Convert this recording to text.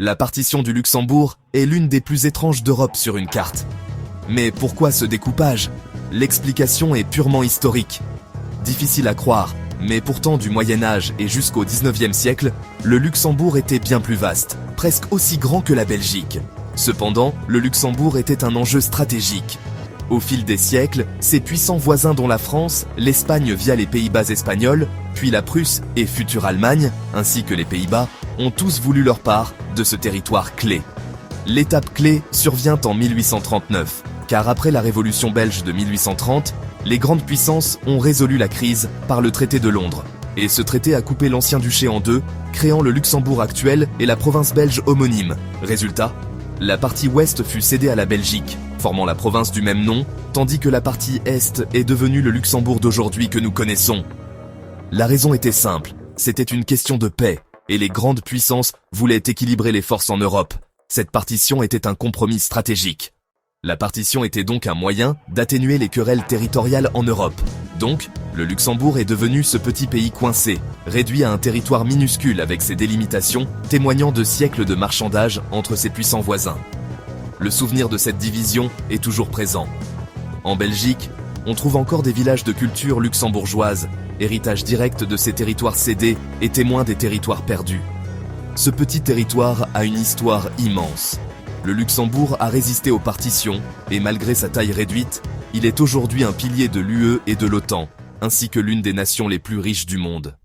La partition du Luxembourg est l'une des plus étranges d'Europe sur une carte. Mais pourquoi ce découpage? L'explication est purement historique. Difficile à croire, mais pourtant du Moyen-Âge et jusqu'au 19e siècle, le Luxembourg était bien plus vaste, presque aussi grand que la Belgique. Cependant, le Luxembourg était un enjeu stratégique. Au fil des siècles, ses puissants voisins dont la France, l'Espagne via les Pays-Bas espagnols, puis la Prusse et future Allemagne, ainsi que les Pays-Bas, ont tous voulu leur part de ce territoire clé. L'étape clé survient en 1839, car après la Révolution belge de 1830, les grandes puissances ont résolu la crise par le traité de Londres. Et ce traité a coupé l'ancien duché en deux, créant le Luxembourg actuel et la province belge homonyme. Résultat, la partie ouest fut cédée à la Belgique, formant la province du même nom, tandis que la partie est est devenue le Luxembourg d'aujourd'hui que nous connaissons. La raison était simple, c'était une question de paix, et les grandes puissances voulaient équilibrer les forces en Europe. Cette partition était un compromis stratégique. La partition était donc un moyen d'atténuer les querelles territoriales en Europe. Donc, le Luxembourg est devenu ce petit pays coincé, réduit à un territoire minuscule avec ses délimitations, témoignant de siècles de marchandage entre ses puissants voisins. Le souvenir de cette division est toujours présent. En Belgique, on trouve encore des villages de culture luxembourgeoise, héritage direct de ces territoires cédés et témoins des territoires perdus. Ce petit territoire a une histoire immense. Le Luxembourg a résisté aux partitions, et malgré sa taille réduite, il est aujourd'hui un pilier de l'UE et de l'OTAN, ainsi que l'une des nations les plus riches du monde.